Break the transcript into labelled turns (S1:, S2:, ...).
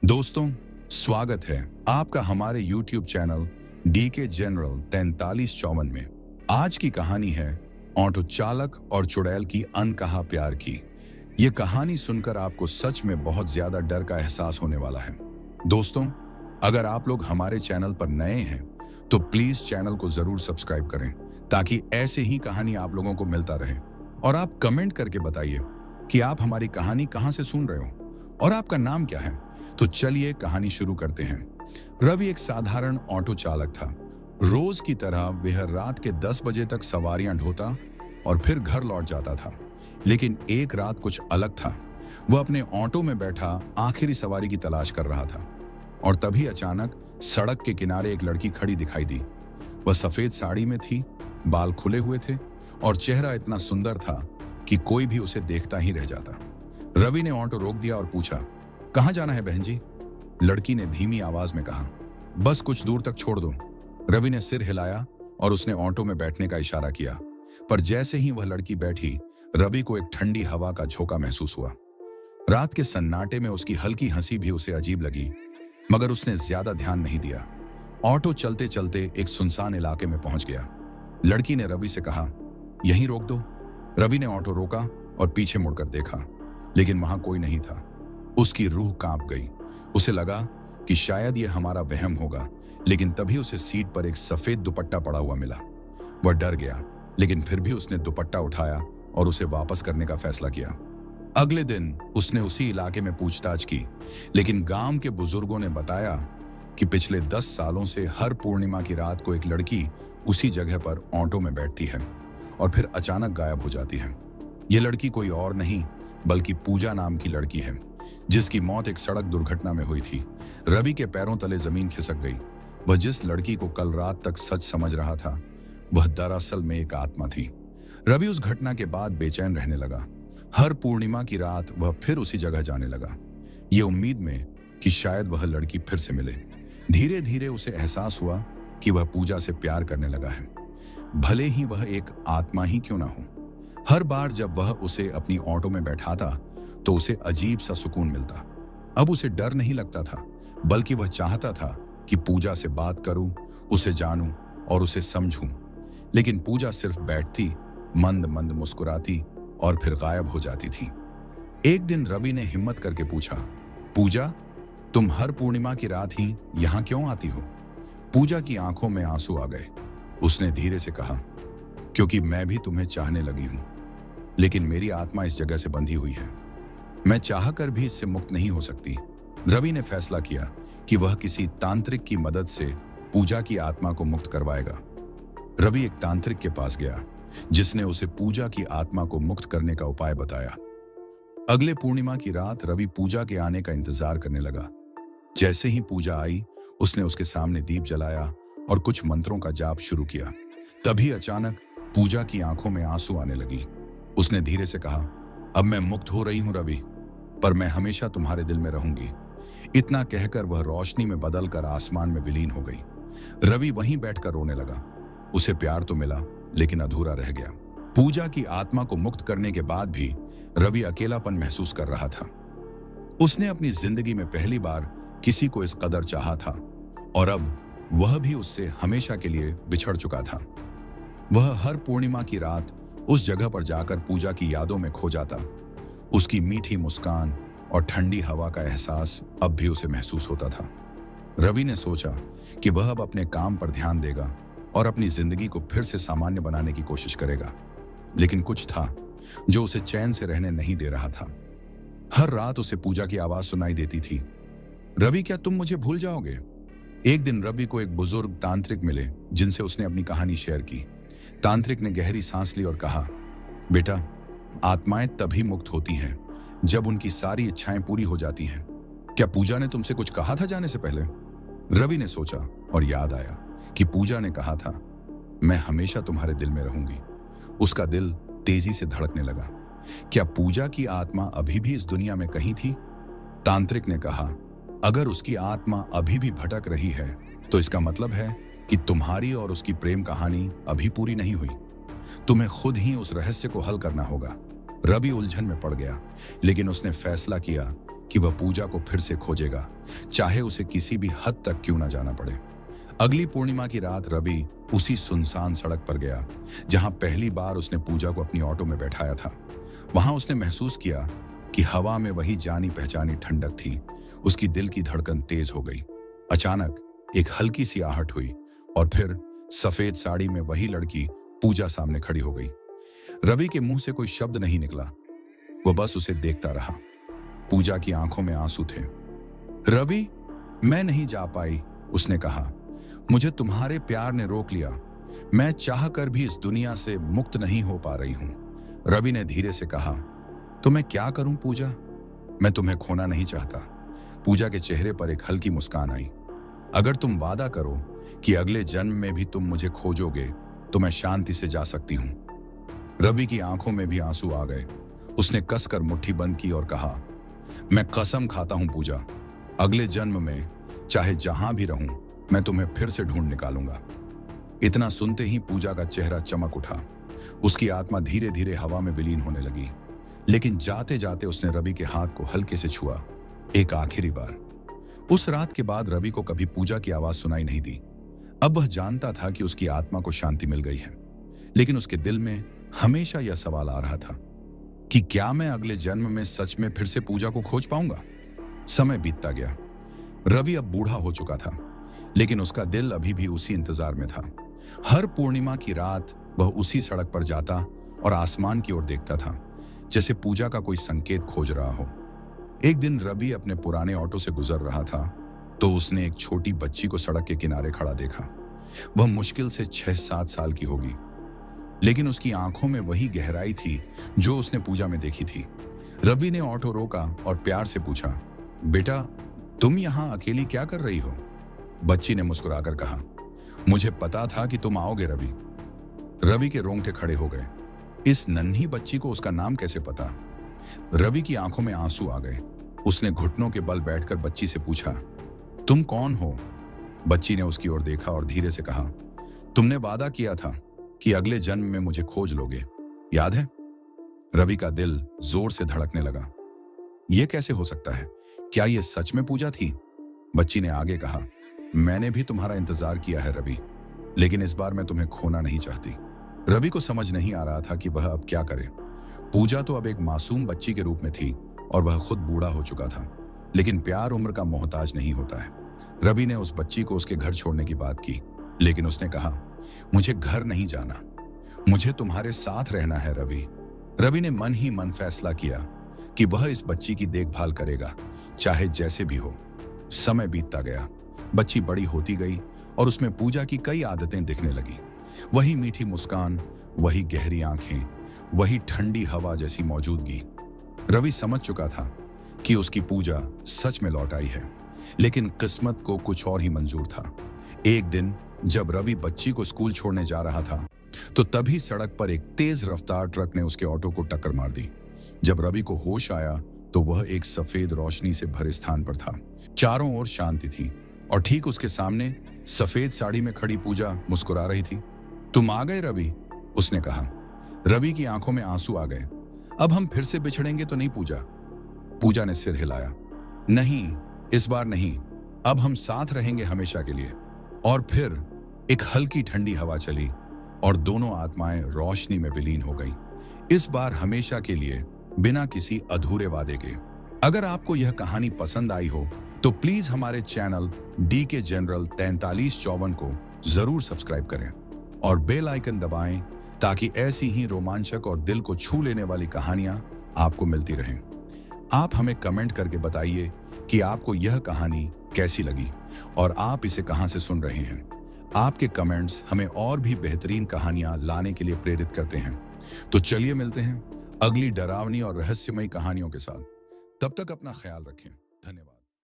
S1: दोस्तों, स्वागत है आपका हमारे YouTube चैनल डीके जनरल 4354 में। आज की कहानी है ऑटो चालक और चुड़ैल की अनकहा प्यार की। ये कहानी सुनकर आपको सच में बहुत ज्यादा डर का एहसास होने वाला है। दोस्तों, अगर आप लोग हमारे चैनल पर नए हैं तो प्लीज चैनल को जरूर सब्सक्राइब करें ताकि ऐसे ही कहानी आप लोगों को मिलता रहे। और आप कमेंट करके बताइए कि आप हमारी कहानी कहां से सुन रहे हो और आपका नाम क्या है। तो चलिए कहानी शुरू करते हैं। रवि एक साधारण ऑटो चालक था। रोज की तरह वह रात के 10 बजे तक सवारियां ढोता और फिर घर लौट जाता था। लेकिन एक रात कुछ अलग था। वह अपने ऑटो में बैठा आखिरी सवारी की तलाश कर रहा था और तभी अचानक सड़क के किनारे एक लड़की खड़ी दिखाई दी। वह सफेद साड़ी में थी, बाल खुले हुए थे और चेहरा इतना सुंदर था कि कोई भी उसे देखता ही रह जाता। रवि ने ऑटो रोक दिया और पूछा, कहाँ जाना है बहन जी? लड़की ने धीमी आवाज में कहा, बस कुछ दूर तक छोड़ दो। रवि ने सिर हिलाया और उसने ऑटो में बैठने का इशारा किया। पर जैसे ही वह लड़की बैठी, रवि को एक ठंडी हवा का झोंका महसूस हुआ। रात के सन्नाटे में उसकी हल्की हंसी भी उसे अजीब लगी, मगर उसने ज्यादा ध्यान नहीं दिया। ऑटो चलते चलते एक सुनसान इलाके में पहुंच गया। लड़की ने रवि से कहा, यहीं रोक दो। रवि ने ऑटो रोका और पीछे मुड़कर देखा, लेकिन वहां कोई नहीं था। उसकी रूह कांप गई। उसे लगा कि शायद यह हमारा वहम होगा, लेकिन तभी उसे सीट पर एक सफेद दुपट्टा पड़ा हुआ मिला। वह डर गया, लेकिन फिर भी उसने दुपट्टा उठाया और उसे वापस करने का फैसला किया। अगले दिन उसने उसी इलाके में पूछताछ की, लेकिन गांव के बुजुर्गों ने बताया कि पिछले 10 सालों से हर पूर्णिमा की रात को एक लड़की उसी जगह पर ऑटो में बैठती है और फिर अचानक गायब हो जाती है। यह लड़की कोई और नहीं बल्कि पूजा नाम की लड़की है, जिसकी मौत एक सड़क दुर्घटना में हुई थी। रवि के पैरों तले जमीन खिसक गई। वह जिस लड़की को कल रात तक सच समझ रहा था, वह दरअसल में एक आत्मा थी। रवि उस घटना के बाद बेचैन रहने लगा। हर पूर्णिमा की रात वह फिर उसी जगह जाने लगा, ये उम्मीद में कि शायद वह लड़की फिर से मिले। धीरे धीरे उसे एहसास हुआ कि वह पूजा से प्यार करने लगा है, भले ही वह एक आत्मा ही क्यों ना हो। हर बार जब वह उसे अपनी ऑटो में बैठाता तो उसे अजीब सा सुकून मिलता। अब उसे डर नहीं लगता था, बल्कि वह चाहता था कि पूजा से बात करूं, उसे जानूं और उसे समझूं। लेकिन पूजा सिर्फ बैठती, मंद मंद मुस्कुराती और फिर गायब हो जाती थी। एक दिन रवि ने हिम्मत करके पूछा, पूजा, तुम हर पूर्णिमा की रात ही यहां क्यों आती हो? पूजा की आंखों में आंसू आ गए। उसने धीरे से कहा, क्योंकि मैं भी तुम्हें चाहने लगी हूं, लेकिन मेरी आत्मा इस जगह से बंधी हुई है। मैं चाहकर भी इससे मुक्त नहीं हो सकती। रवि ने फैसला किया कि वह किसी तांत्रिक की मदद से पूजा की आत्मा को मुक्त करवाएगा। रवि एक तांत्रिक के पास गया, जिसने उसे पूजा की आत्मा को मुक्त करने का उपाय बताया। अगले पूर्णिमा की रात रवि पूजा के आने का इंतजार करने लगा। जैसे ही पूजा आई, उसने उसके सामने दीप जलाया और कुछ मंत्रों का जाप शुरू किया। तभी अचानक पूजा की आंखों में आंसू आने लगी। उसने धीरे से कहा, अब मैं मुक्त हो रही हूं रवि, पर मैं हमेशा तुम्हारे दिल में रहूंगी। इतना कहकर वह रोशनी में बदलकर आसमान में विलीन हो गई। रवि वहीं बैठकर रोने लगा। उसे प्यार तो मिला, लेकिन अधूरा रह गया। पूजा की आत्मा को मुक्त करने के बाद भी रवि अकेलापन महसूस कर रहा था। उसने अपनी जिंदगी में पहली बार किसी को इस कदर चाहा था और अब वह भी उससे हमेशा के लिए बिछड़ चुका था। वह हर पूर्णिमा की रात उस जगह पर जाकर पूजा की यादों में खो जाता। उसकी मीठी मुस्कान और ठंडी हवा का एहसास अब भी उसे महसूस होता था। रवि ने सोचा कि वह अब अपने काम पर ध्यान देगा और अपनी जिंदगी को फिर से सामान्य बनाने की कोशिश करेगा। लेकिन कुछ था जो उसे चैन से रहने नहीं दे रहा था। हर रात उसे पूजा की आवाज सुनाई देती थी, रवि, क्या तुम मुझे भूल जाओगे? एक दिन रवि को एक बुजुर्ग तांत्रिक मिले, जिनसे उसने अपनी कहानी शेयर की। तांत्रिक ने गहरी सांस ली और कहा, बेटा, आत्माएं तभी मुक्त होती हैं जब उनकी सारी इच्छाएं पूरी हो जाती हैं। क्या पूजा ने तुमसे कुछ कहा था जाने से पहले? रवि ने सोचा और याद आया कि पूजा ने कहा था, मैं हमेशा तुम्हारे दिल में रहूंगी। उसका दिल तेजी से धड़कने लगा। क्या पूजा की आत्मा अभी भी इस दुनिया में कहीं थी? तांत्रिक ने कहा, अगर उसकी आत्मा अभी भी भटक रही है तो इसका मतलब है कि तुम्हारी और उसकी प्रेम कहानी अभी पूरी नहीं हुई। तुम्हें खुद ही उस रहस्य को हल करना होगा। रवि उलझन में पड़ गया, लेकिन उसने फैसला किया कि वह पूजा को फिर से खोजेगा, चाहे उसे किसी भी हद तक क्यों ना जाना पड़े। अगली पूर्णिमा की रात रवि उसी सुनसान सड़क पर गया जहां पहली बार उसने पूजा को अपनी ऑटो में बैठाया था। वहां उसने महसूस किया कि हवा में वही जानी पहचानी ठंडक थी। उसकी दिल की धड़कन तेज हो गई। अचानक एक हल्की सी आहट हुई और फिर सफेद साड़ी में वही लड़की पूजा सामने खड़ी हो गई। रवि के मुंह से कोई शब्द नहीं निकला, वह बस उसे देखता रहा। पूजा की आंखों में आंसू थे। रवि, मैं नहीं जा पाई, उसने कहा। मुझे तुम्हारे प्यार ने रोक लिया। मैं चाह कर भी इस दुनिया से मुक्त नहीं हो पा रही हूं। रवि ने धीरे से कहा, तो मैं क्या करूं पूजा? मैं तुम्हें खोना नहीं चाहता। पूजा के चेहरे पर एक हल्की मुस्कान आई। अगर तुम वादा करो कि अगले जन्म में भी तुम मुझे खोजोगे तो मैं शांति से जा सकती हूं। रवि की आंखों में भी आंसू आ गए। उसने कसकर मुट्ठी बंद की और कहा, मैं कसम खाता हूं पूजा, अगले जन्म में चाहे जहां भी रहूं मैं तुम्हें फिर से ढूंढ निकालूंगा। इतना सुनते ही पूजा का चेहरा चमक उठा। उसकी आत्मा धीरे धीरे हवा में विलीन होने लगी। लेकिन जाते जाते उसने रवि के हाथ को हल्के से छुआ, एक आखिरी बार। उस रात के बाद रवि को कभी पूजा की आवाज सुनाई नहीं दी। अब वह जानता था कि उसकी आत्मा को शांति मिल गई है, लेकिन उसके दिल में हमेशा यह सवाल आ रहा था कि क्या मैं अगले जन्म में सच में फिर से पूजा को खोज पाऊंगा? समय बीतता गया। रवि अब बूढ़ा हो चुका था, लेकिन उसका दिल अभी भी उसी इंतजार में था। हर पूर्णिमा की रात वह उसी सड़क पर जाता और आसमान की ओर देखता था, जैसे पूजा का कोई संकेत खोज रहा हो। एक दिन रवि अपने पुराने ऑटो से गुजर रहा था तो उसने एक छोटी बच्ची को सड़क के किनारे खड़ा देखा। वह मुश्किल से 6-7 साल की होगी, लेकिन उसकी आंखों में वही गहराई थी जो उसने पूजा में देखी थी। रवि ने ऑटो रोका और प्यार से पूछा, बेटा, तुम यहां अकेली क्या कर रही हो? बच्ची ने मुस्कुराकर कहा, मुझे पता था कि तुम आओगे रवि। रवि के रोंगटे खड़े हो गए। इस नन्ही बच्ची को उसका नाम कैसे पता? रवि की आंखों में आंसू आ गए। उसने घुटनों के बल बैठकर बच्ची से पूछा, तुम कौन हो? बच्ची ने उसकी ओर देखा और धीरे से कहा, तुमने वादा किया था कि अगले जन्म में मुझे खोज लोगे, याद है? रवि का दिल जोर से धड़कने लगा। यह कैसे हो सकता है? क्या यह सच में पूजा थी? बच्ची ने आगे कहा, मैंने भी तुम्हारा इंतजार किया है रवि, लेकिन इस बार मैं तुम्हें खोना नहीं चाहती। रवि को समझ नहीं आ रहा था कि वह अब क्या करे। पूजा तो अब एक मासूम बच्ची के रूप में थी और वह खुद बूढ़ा हो चुका था, लेकिन प्यार उम्र का मोहताज नहीं होता है। रवि ने उस बच्ची को उसके घर छोड़ने की बात की, लेकिन उसने कहा, मुझे घर नहीं जाना, मुझे तुम्हारे साथ रहना है रवि। रवि ने मन ही मन फैसला किया कि वह इस बच्ची की देखभाल करेगा, चाहे जैसे भी हो। समय बीतता गया। बच्ची बड़ी होती गई और उसमें पूजा की कई आदतें दिखने लगी। वही मीठी मुस्कान, वही गहरी आंखें, वही ठंडी हवा जैसी मौजूदगी। रवि समझ चुका था कि उसकी पूजा सच में लौट आई है, लेकिन किस्मत को कुछ और ही मंजूर था। एक दिन जब रवि बच्ची को स्कूल छोड़ने जा रहा था तो तभी सड़क पर एक तेज रफ्तार ट्रक ने उसके ऑटो को टक्कर मार दी। जब रवि को होश आया तो वह एक सफेद रोशनी से भरे स्थान पर था। चारों ओर शांति थी और ठीक उसके सामने सफेद साड़ी में खड़ी पूजा मुस्कुरा रही थी। तुम आ गए रवि, उसने कहा। रवि की आंखों में आंसू आ गए। अब हम फिर से बिछड़ेंगे तो नहीं पूजा? पूजा ने सिर हिलाया। नहीं, इस बार नहीं, अब हम साथ रहेंगे हमेशा के लिए। और फिर एक हल्की ठंडी हवा चली और दोनों आत्माएं रोशनी में विलीन हो गईं। इस बार हमेशा के लिए, बिना किसी अधूरे वादे के। अगर आपको यह कहानी पसंद आई हो तो प्लीज हमारे चैनल डीके जनरल 4354 को जरूर सब्सक्राइब करें और बेल आइकन दबाएं ताकि ऐसी ही रोमांचक और दिल को छू लेने वाली कहानियां आपको मिलती रहें। आप हमें कमेंट करके बताइए कि आपको यह कहानी कैसी लगी और आप इसे कहां से सुन रहे हैं। आपके कमेंट्स हमें और भी बेहतरीन कहानियां लाने के लिए प्रेरित करते हैं। तो चलिए मिलते हैं अगली डरावनी और रहस्यमयी कहानियों के साथ। तब तक अपना ख्याल रखें। धन्यवाद।